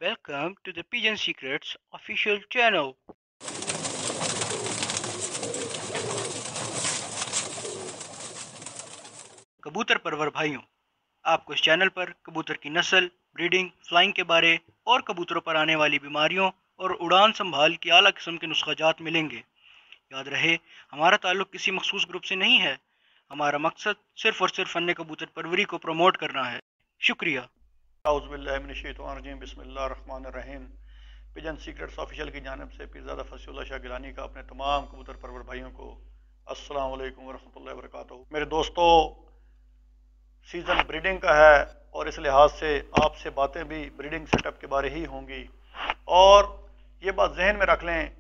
Welcome to the Pigeon Secrets official channel. कबूतर परवर भाइयों, आपको इस चैनल पर कबूतर की नस्ल, ब्रीडिंग, फ्लाइंग के बारे और कबूतरों पर आने वाली बीमारियों और उड़ान संभाल की आला किस्म के नुस्खाजात मिलेंगे। याद रहे, हमारा ताल्लुक किसी मखसूस ग्रुप से नहीं है। हमारा मकसद सिर्फ और सिर्फ फन कबूतर परवरी को प्रमोट करना है। शुक्रिया। बिस्मिल्लाहिर्रहमानिर्रहीम। पिजन सीक्रेट्स ऑफिशियल की जानिब से पीरज़ादा फसीउल्लाह शाह गिलानी का अपने तमाम कबूतर परवर भाइयों को अस्सलाम वालेकुम वरहमतुल्लाहि वबरकातुहू। मेरे दोस्तों, सीज़न ब्रीडिंग का है और इस लिहाज से आपसे बातें भी ब्रीडिंग सेटअप के बारे ही होंगी। और ये बात जहन में रख लें,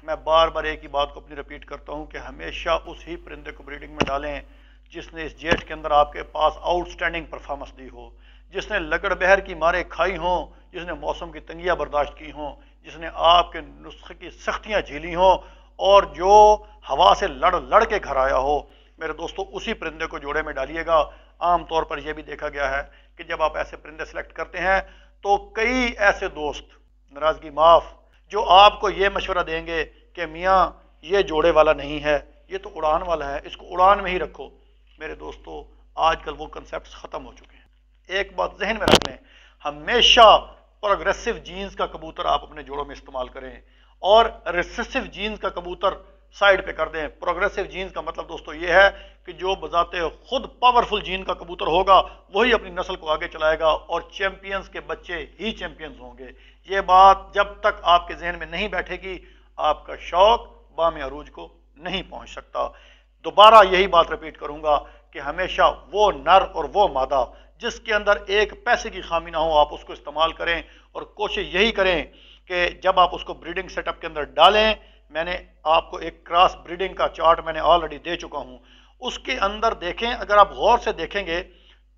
मैं बार बार एक ही बात को अपनी रिपीट करता हूँ कि हमेशा उस ही परिंदे को ब्रीडिंग में डालें जिसने इस जेट के अंदर आपके पास आउटस्टैंडिंग परफॉर्मेंस दी हो, जिसने लगड़ बहर की मारे खाई हों, जिसने मौसम की तंगियाँ बर्दाश्त की हों, जिसने आपके नुस्खे की सख्तियाँ झेली हों और जो हवा से लड़ लड़ के घर आया हो। मेरे दोस्तों, उसी परिंदे को जोड़े में डालिएगा। आम तौर पर यह भी देखा गया है कि जब आप ऐसे परिंदे सेलेक्ट करते हैं तो कई ऐसे दोस्त, नाराजगी माफ, जो आपको ये मशवरा देंगे कि मियाँ ये जोड़े वाला नहीं है, ये तो उड़ान वाला है, इसको उड़ान में ही रखो। मेरे दोस्तों, आजकल वो कंसेप्ट खत्म हो चुके हैं। एक बात जहन में रख लें, हमेशा प्रोग्रेसिव जीन्स का कबूतर आप अपने जोड़ों में इस्तेमाल करें और रिसेसिव जीन्स का कबूतर साइड पे कर दें। प्रोग्रेसिव जीन्स का मतलब दोस्तों ये है कि जो बजाते खुद पावरफुल जीन का कबूतर होगा वही अपनी नस्ल को आगे चलाएगा और चैंपियंस के बच्चे ही चैंपियंस होंगे। ये बात जब तक आपके जहन में नहीं बैठेगी, आपका शौक बाम अरूज को नहीं पहुंच सकता। दोबारा यही बात रिपीट करूंगा कि हमेशा वो नर और वो मादा जिसके अंदर एक पैसे की खामी ना हो, आप उसको इस्तेमाल करें। और कोशिश यही करें कि जब आप उसको ब्रीडिंग सेटअप के अंदर डालें, मैंने आपको एक क्रॉस ब्रीडिंग का चार्ट मैंने ऑलरेडी दे चुका हूं, उसके अंदर देखें। अगर आप गौर से देखेंगे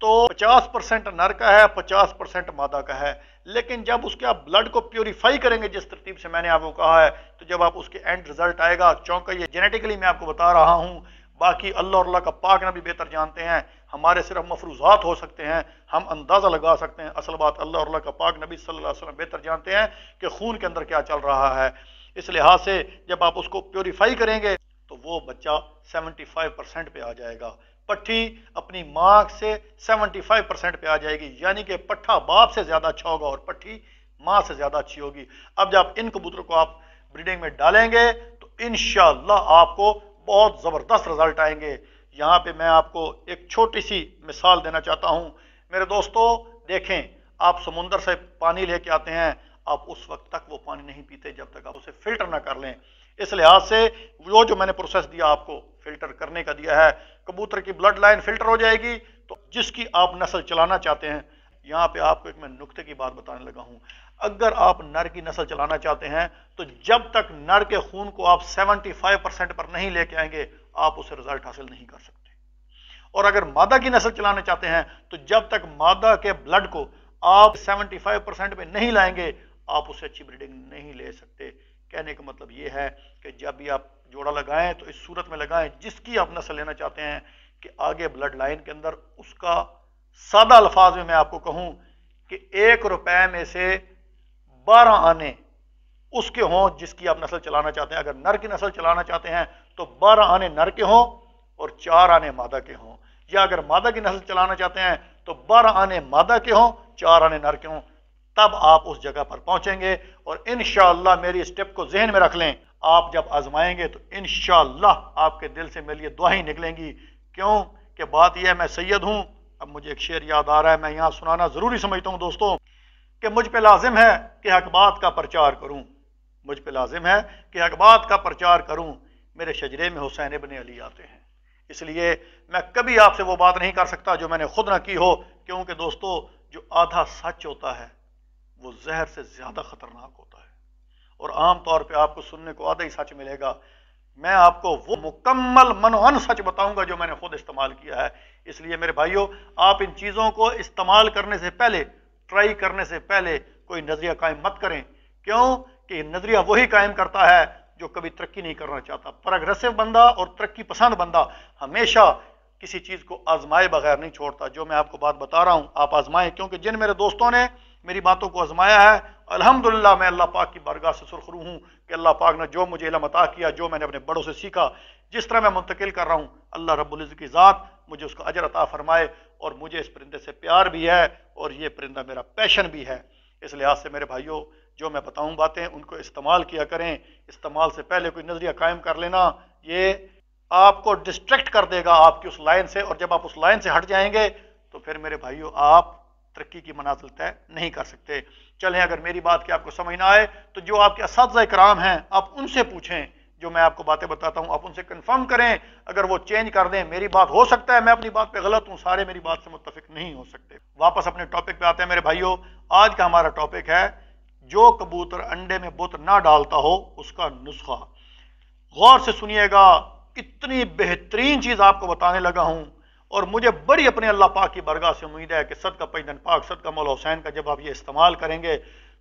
तो 50% नर का है, 50% मादा का है। लेकिन जब उसके आप ब्लड को प्योरीफाई करेंगे जिस तरतीब से मैंने आपको कहा है, तो जब आप उसके एंड रिजल्ट आएगा, चौंका ये जेनेटिकली मैं आपको बता रहा हूं, बाकी अल्लाह और अल्लाह का पाक नबी बेहतर जानते हैं। हमारे सिर्फ मफरूजात हो सकते हैं, हम अंदाजा लगा सकते हैं। असल बात अल्लाह और अल्लाह का पाक नबी सल्लल्लाहु अलैहि वसल्लम बेहतर जानते हैं कि खून के अंदर क्या चल रहा है। इस लिहाज से जब आप उसको प्योरीफाई करेंगे तो वो बच्चा 75% पे आ जाएगा। पट्ठी अपनी माँ से 75% पे आ जाएगी, यानी कि पट्ठा बाप से ज्यादा अच्छा होगा और पट्ठी माँ से ज्यादा अच्छी होगी। अब जब इन कबूतरों को आप ब्रीडिंग में डालेंगे तो इंशाअल्लाह आपको बहुत जबरदस्त रिजल्ट आएंगे। यहाँ पे मैं आपको एक छोटी सी मिसाल देना चाहता हूँ। मेरे दोस्तों देखें, आप समुंदर से पानी लेके आते हैं, आप उस वक्त तक वो पानी नहीं पीते जब तक आप उसे फिल्टर ना कर लें। इस लिहाज से वो जो मैंने प्रोसेस दिया आपको फिल्टर करने का दिया है, कबूतर की ब्लड लाइन फिल्टर हो जाएगी। तो जिसकी आप नस्ल चलाना चाहते हैं, यहाँ पे आपको एक मैं नुक्ते की बात बताने लगा हूँ। अगर आप नर की नस्ल चलाना चाहते हैं तो जब तक नर के खून को आप 75% पर नहीं लेके आएंगे, आप उसे रिजल्ट हासिल नहीं कर सकते। और अगर मादा की नस्ल चलाना चाहते हैं तो जब तक मादा के ब्लड को आप 75% पे नहीं लाएंगे, आप उसे अच्छी ब्रीडिंग नहीं ले सकते। कहने का मतलब यह है कि जब भी आप जोड़ा लगाएं तो इस सूरत में लगाएं जिसकी आप नस्ल लेना चाहते हैं कि आगे ब्लड लाइन के अंदर उसका, सादा अल्फाज में मैं आपको कहूं कि 1 रुपए में से 12 आने उसके हों जिसकी आप नस्ल चलाना चाहते हैं। अगर नर की नस्ल चलाना चाहते हैं तो 12 आने नर के हों और 4 आने मादा के हों, या अगर मादा की नस्ल चलाना चाहते हैं तो 12 आने मादा के हों, 4 आने नर के हों। तब आप उस जगह पर पहुंचेंगे और इंशाअल्लाह मेरी स्टेप को जहन में रख लें, आप जब आजमाएंगे तो इंशाअल्लाह आपके दिल से मेरे लिए दुआ ही निकलेंगी। क्यों कि बात यह है, मैं सैयद हूं। अब मुझे एक शेर याद आ रहा है, मैं यहां सुनाना जरूरी समझता हूं दोस्तों, कि मुझ पे लाजिम है कि हक बात का प्रचार करूं, मुझ पे लाजिम है कि हक बात का प्रचार करूं। मेरे शजरे में हुसैन इब्न अली आते हैं, इसलिए मैं कभी आपसे वो बात नहीं कर सकता जो मैंने खुद ना की हो। क्योंकि दोस्तों, जो आधा सच होता है वो जहर से ज्यादा खतरनाक होता है और आम तौर पे आपको सुनने को आधा ही सच मिलेगा। मैं आपको वो मुकम्मल मनोहन सच बताऊंगा जो मैंने खुद इस्तेमाल किया है। इसलिए मेरे भाइयों, आप इन चीजों को इस्तेमाल करने से पहले, ट्राई करने से पहले कोई नजरिया कायम मत करें। क्यों कि नजरिया वही कायम करता है जो कभी तरक्की नहीं करना चाहता। प्रोग्रेसिव बंदा और तरक्की पसंद बंदा हमेशा किसी चीज को आजमाए बगैर नहीं छोड़ता। जो मैं आपको बात बता रहा हूं आप आजमाएं, क्योंकि जिन मेरे दोस्तों ने मेरी बातों को आजमाया है, अल्हम्दुलिल्लाह मैं अल्लाह पाक की बारगाह से सुरखरू हूँ कि अल्लाह पाक ने जो मुझे इल्म अता किया, जो मैंने अपने बड़ों से सीखा, जिस तरह मैं मुंतकिल कर रहा हूँ, अल्लाह रब्बुल इज़्ज़त की ज़ात मुझे उसका अजर अता फरमाए। और मुझे इस परिंदे से प्यार भी है और ये परिंदा मेरा पैशन भी है। इस लिहाज से मेरे भाइयों, जो मैं बताऊँ बातें उनको इस्तेमाल किया करें। इस्तेमाल से पहले कोई नज़रिया कायम कर लेना, ये आपको डिस्ट्रैक्ट कर देगा आपकी उस लाइन से, और जब आप उस लाइन से हट जाएंगे तो फिर मेरे भाइयों आप तरक्की की मनाजिल तय नहीं कर सकते। चलें, अगर मेरी बात की आपको समझ ना आए तो जो आपके असातिज़ा इकराम हैं आप उनसे पूछें, जो मैं आपको बातें बताता हूं आप उनसे कंफर्म करें। अगर वो चेंज कर दें, मेरी बात हो सकता है मैं अपनी बात पे गलत हूं, सारे मेरी बात से मुत्तफिक नहीं हो सकते। वापस अपने टॉपिक पे आते हैं मेरे भाइयों। आज का हमारा टॉपिक है जो कबूतर अंडे में बुत ना डालता हो उसका नुस्खा। गौर से सुनिएगा, इतनी बेहतरीन चीज आपको बताने लगा हूं और मुझे बड़ी अपने अल्लाह पाक की बरगाह से उम्मीद है कि सदका पैगंबर पाक, सदका मौला हुसैन का जब आप ये इस्तेमाल करेंगे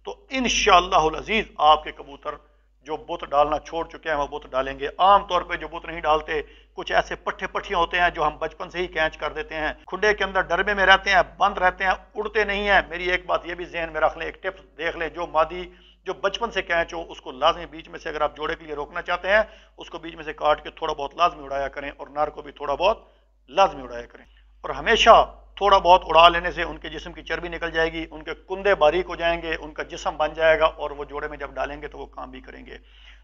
तो इंशाअल्लाहुल अजीज आपके कबूतर जो बुत डालना छोड़ चुके हैं वो बुत डालेंगे। आम तौर पे जो बुत नहीं डालते, कुछ ऐसे पट्टे पट्टियां होते हैं जो हम बचपन से ही कैच कर देते हैं, खुडे के अंदर डरबे में रहते हैं, बंद रहते हैं, उड़ते नहीं है। मेरी एक बात ये भी ज़हन में रख लें, एक टिप्स देख लें, जो मादी जो बचपन से कैच हो उसको लाजमी बीच में से, अगर आप जोड़े के लिए रोकना चाहते हैं, उसको बीच में से काट के थोड़ा बहुत लाजमी उड़ाया करें, और नर को भी थोड़ा बहुत लाजमी उड़ाया करें। और हमेशा थोड़ा बहुत उड़ा लेने से उनके जिस्म की चर्बी निकल जाएगी, उनके कुंदे बारीक हो जाएंगे, उनका जिस्म बन जाएगा और वो जोड़े में जब डालेंगे तो वो काम भी करेंगे।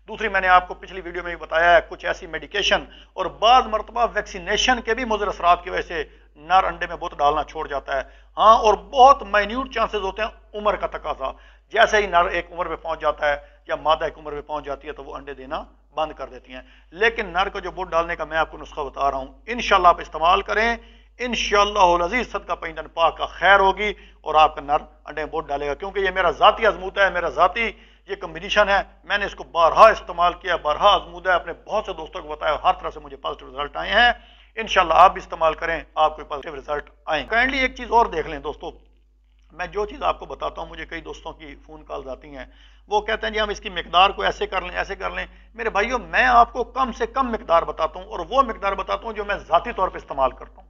दूसरी, मैंने आपको पिछली वीडियो में भी बताया है, कुछ ऐसी मेडिकेशन और बाज़ मरतबा वैक्सीनेशन के भी मुज़र असरात की वजह से नर अंडे में बुत डालना छोड़ जाता है। हाँ, और बहुत माइन्यूट चांसेस होते हैं उम्र का तकाजा, जैसे ही नर एक उम्र पे पहुंच जाता है या मादा एक उम्र पे पहुंच जाती है तो वो अंडे देना बंद कर देती हैं। लेकिन नर को जो बुत डालने का मैं आपको नुस्खा बता रहा हूँ, इंशाल्लाह आप इस्तेमाल करें, इंशाअल्लाहुल अज़ीज़ सदका पैगंबर पाक का खैर होगी और आपका नर अंडे में बुत डालेगा। क्योंकि ये मेरा ज़ाती आजमूदा है, मेरा ज़ाती ये कम्बिनेशन है, मैंने इसको बारहा इस्तेमाल किया, बारहा आजमूदा है, अपने बहुत से दोस्तों को बताया, हर तरह से मुझे पॉजिटिव रिजल्ट आए हैं। इंशाल्लाह आप भी इस्तेमाल करें, आपको पॉजिटिव रिजल्ट आए। काइंडली एक चीज़ और देख लें दोस्तों, मैं जो चीज़ आपको बताता हूँ, मुझे कई दोस्तों की फ़ोन कॉल्स आती हैं, वो कहते हैं जी हम इसकी मिकदार को ऐसे कर लें, ऐसे कर लें। मेरे भाइयों, मैं आपको कम से कम मिकदार बताता हूँ और वो मिकदार बताता हूँ जो मैं ज़ाती तौर पर इस्तेमाल करता हूँ,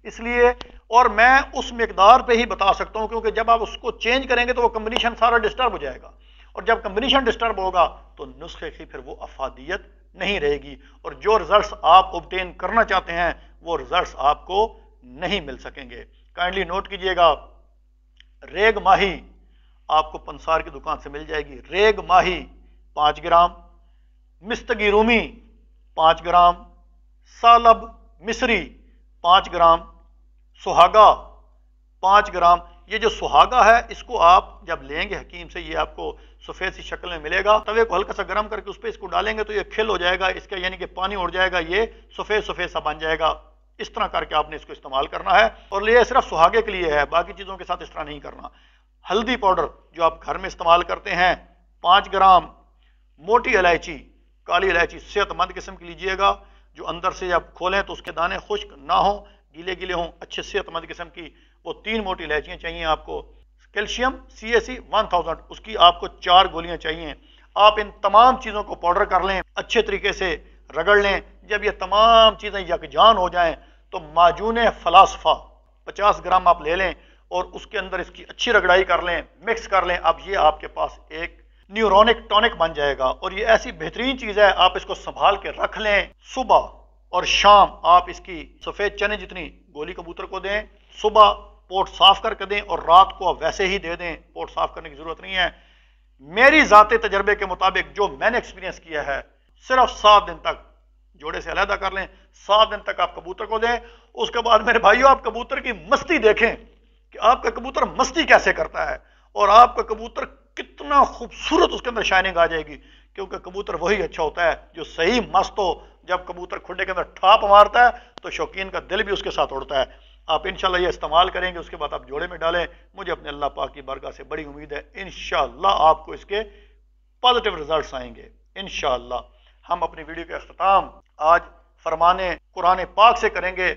इसलिए, और मैं उस मिकदार पे ही बता सकता हूँ, क्योंकि जब आप उसको चेंज करेंगे तो वो कम्बिनेशन सारा डिस्टर्ब हो जाएगा, और जब कम्बिनेशन डिस्टर्ब होगा तो नुस्खे की फिर वो अफादियत नहीं रहेगी, और जो रिजल्ट्स आप ऑब्टेन करना चाहते हैं वो रिजल्ट्स आपको नहीं मिल सकेंगे। काइंडली नोट कीजिएगा, रेग माही आपको पंसार की दुकान से मिल जाएगी। रेग माही 5 ग्राम, मिस्तगी रूमी 5 ग्राम, सालब मिस्री 5 ग्राम, सुहागा 5 ग्राम। ये जो सुहागा है इसको आप जब लेंगे हकीम से, ये आपको सफ़ेद सी शक्ल में मिलेगा, तवे को हल्का सा गर्म करके उस पर इसको डालेंगे तो ये खिल हो जाएगा, इसका यानी कि पानी उड़ जाएगा, ये सफ़ेद सफ़ेद सा बन जाएगा। इस तरह करके आपने इसको इस्तेमाल करना है, और ये सिर्फ सुहागे के लिए है, बाकी चीज़ों के साथ इस तरह नहीं करना। हल्दी पाउडर जो आप घर में इस्तेमाल करते हैं 5 ग्राम, मोटी इलायची, काली इलायची सेहतमंद किस्म की लीजिएगा, जो अंदर से जब खोलें तो उसके दाने खुश्क ना हो, गीले गीले हों, अच्छे सेहतमंद किस्म की, वो 3 मोटी इलायचियाँ चाहिए आपको। कैल्शियम CAC 1000, उसकी आपको 4 गोलियां चाहिए। आप इन तमाम चीज़ों को पाउडर कर लें, अच्छे तरीके से रगड़ लें। जब ये तमाम चीज़ें यकजान हो जाएं तो माजून फलासफा 50 ग्राम आप ले लें और उसके अंदर इसकी अच्छी रगड़ाई कर लें, मिक्स कर लें। अब ये आपके पास एक न्यूरोनिक टॉनिक बन जाएगा, और ये ऐसी बेहतरीन चीज़ है, आप इसको संभाल के रख लें। सुबह और शाम आप इसकी सफ़ेद चने जितनी गोली कबूतर को दें, सुबह पोट साफ करके दें और रात को वैसे ही दे दें, पोट साफ करने की जरूरत नहीं है। मेरी ज़ाती तजर्बे के मुताबिक जो मैंने एक्सपीरियंस किया है, सिर्फ 7 दिन तक जोड़े से अलहदा कर लें, 7 दिन तक आप कबूतर को दें। उसके बाद मेरे भाइयों, आप कबूतर की मस्ती देखें कि आपका कबूतर मस्ती कैसे करता है, और आपका कबूतर कितना खूबसूरत उसके अंदर शाइनिंग आ जाएगी। क्योंकि कबूतर वही अच्छा होता है जो सही मस्त हो। जब कबूतर खुडे के अंदर ठाप मारता है तो शौकीन का दिल भी उसके साथ उड़ता है। आप इंशाल्लाह ये इस्तेमाल करेंगे, उसके बाद आप जोड़े में डालें। मुझे अपने अल्लाह पाक की बरकत से बड़ी उम्मीद है, इंशाल्लाह आपको इसके पॉजिटिव रिजल्ट्स आएंगे। इंशाल्लाह हम अपनी वीडियो का अख्ताम आज फरमाने कुरान पाक से करेंगे,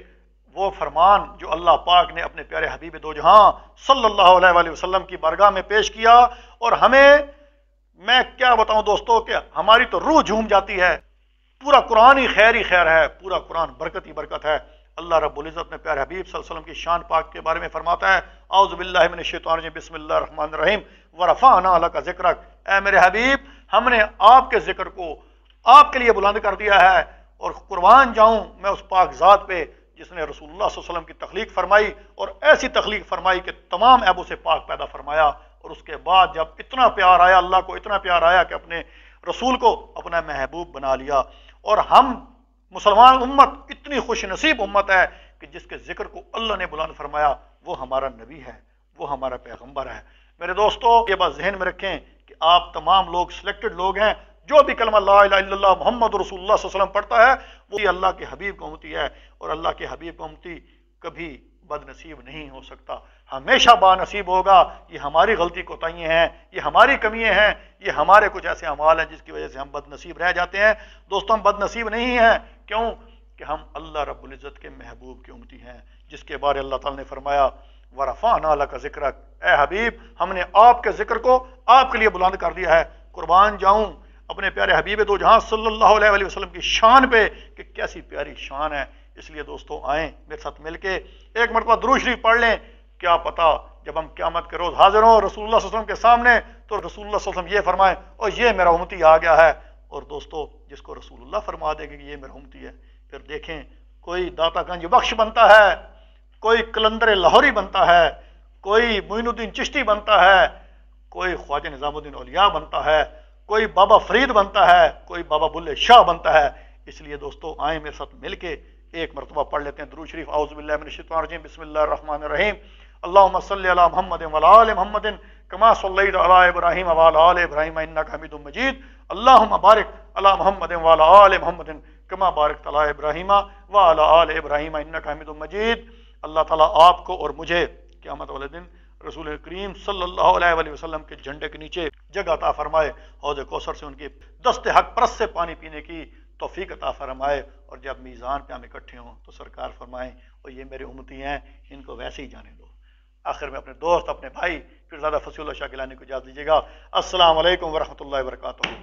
वो फरमान जो अल्लाह पाक ने अपने प्यारे हबीब दो जहां सल्लल्लाहु अलैहि वसल्लम की बारगाह में पेश किया। और हमें, मैं क्या बताऊं दोस्तों, कि हमारी तो रूह झूम जाती है। पूरा कुरान ही खैर है, पूरा कुरान बरकत ही बरकत है। अल्लाह रब्बुल इज़्ज़त ने प्यारे हबीब सल्लल्लाहु अलैहि वसल्लम की शान पाक के बारे में फरमाता है, औज़ु बिल्लाहि मिनश शैतानिर रजीम, बिस्मिल्लाहिर रहमानिर रहीम, वरफ़अना लका ज़िक्रक, ऐ मेरे हबीब हमने आपके जिक्र को आपके लिए बुलंद कर दिया है। और कुर्बान जाऊं मैं उस पाक ज़ात पे जिसने रसूलुल्लाह सल्लल्लाहु अलैहि वसल्लम की तख्लीक फरमाई और ऐसी तख्लीक फरमाई कि तमाम ऐबों से पाक पैदा फरमाया। और उसके बाद जब इतना प्यार आया, अल्लाह को इतना प्यार आया कि अपने रसूल को अपना महबूब बना लिया। और हम मुसलमान उम्मत इतनी खुश नसीब उम्मत है कि जिसके जिक्र को अल्लाह ने बुलंद फरमाया वो हमारा नबी है, वो हमारा पैगंबर है। मेरे दोस्तों ये बात जहन में रखें कि आप तमाम लोग सिलेक्टेड लोग हैं, जो भी कलमा ला इलाहा इल्लल्लाह मोहम्मद रसूलुल्लाह सल्लल्लाहु अलैहि वसल्लम पढ़ता है वो अल्लाह के हबीब का उम्मती है। और अल्लाह के हबीब का उम्मती कभी बदनसीब नहीं हो सकता, हमेशा बानसीब होगा। ये हमारी गलती कोताहियाँ हैं, ये हमारी कमियाँ हैं, ये हमारे कुछ ऐसे अमाल हैं जिसकी वजह से हम बदनसीब रह जाते हैं। दोस्तों हम बदनसीब नहीं हैं, क्यों कि हम अल्लाह रब्बुल इज़्ज़त के महबूब के उम्मती हैं, जिसके बारे अल्लाह ताला ने फरमाया वरफ़अना लका ज़िक्रक, ए हबीब हमने आपके जिक्र को आपके लिए बुलंद कर दिया है। कुर्बान जाऊं अपने प्यारे हबीब दो जहां सल्लल्लाहु अलैहि वसल्लम की शान पे कि कैसी प्यारी शान है। इसलिए दोस्तों आएँ मेरे साथ मिलके एक मरतबा दुरूद शरीफ पढ़ लें। क्या पता जब हम क़यामत के रोज़ हाजिर हों रसूलुल्लाह सल्लल्लाहु अलैहि वसल्लम के सामने तो रसूलुल्लाह सल्लल्लाहु अलैहि वसल्लम ये फरमाएं और ये मेरा उम्मती आ गया है। और दोस्तों जिसको रसूलुल्लाह फरमा देंगे कि ये मेरा उम्मती है, फिर देखें कोई दातागंज बख्श बनता है, कोई कलंदर लाहौरी बनता है, कोई मोइनुद्दीन चिश्ती बनता है, कोई ख्वाजा निज़ामुद्दीन औलिया बनता है, कोई बाबा फरीद बनता है, कोई बाबा बुल्ले शाह बनता है। इसलिए दोस्तों आए मेरे साथ मिलके एक मरतबा पढ़ लेते हैं दुरूद शरीफ। औज़ु बिल्लाहि मिनश शैतानिर रजीम, बिस्मिल्लाहिर रहमानिर रहीम। अल्लाहुम्मा सल्लि अला मुहम्मदिन व अला आलि मुहम्मदिन कमा सल्लैता अला इब्राहीम व अला आलि इब्राहीम इन्नका हमीदुम मजीद। अल्लाहुम्मा बारिक अला मुहम्मदिन व अला आलि मुहम्मदिन कमा बारकता अला इब्राहीम व अला आलि इब्राहीम इन्नका हमीदुम मजीद। अल्लाह ताला आपको और मुझे क़यामत वाले दिन रसूल करीम सल्लल्लाहु अलैहि वसल्लम के झंडे के नीचे जगह अता फरमाए, हौज़ कौसर से उनकी दस्ते हक परस से पानी पीने की तौफीक अता फरमाए। और जब मीज़ान पे हम इकट्ठे हों तो सरकार फरमाएं और ये मेरे उम्मती हैं, इनको वैसे ही जाने दो। आखिर में अपने दोस्त अपने भाई पीरज़ादा फसीउल्लाह शाह गिलानी को इजाज़त दीजिएगा। अस्सलाम वालेकुम व रहमतुल्लाहि व बरकातुहू।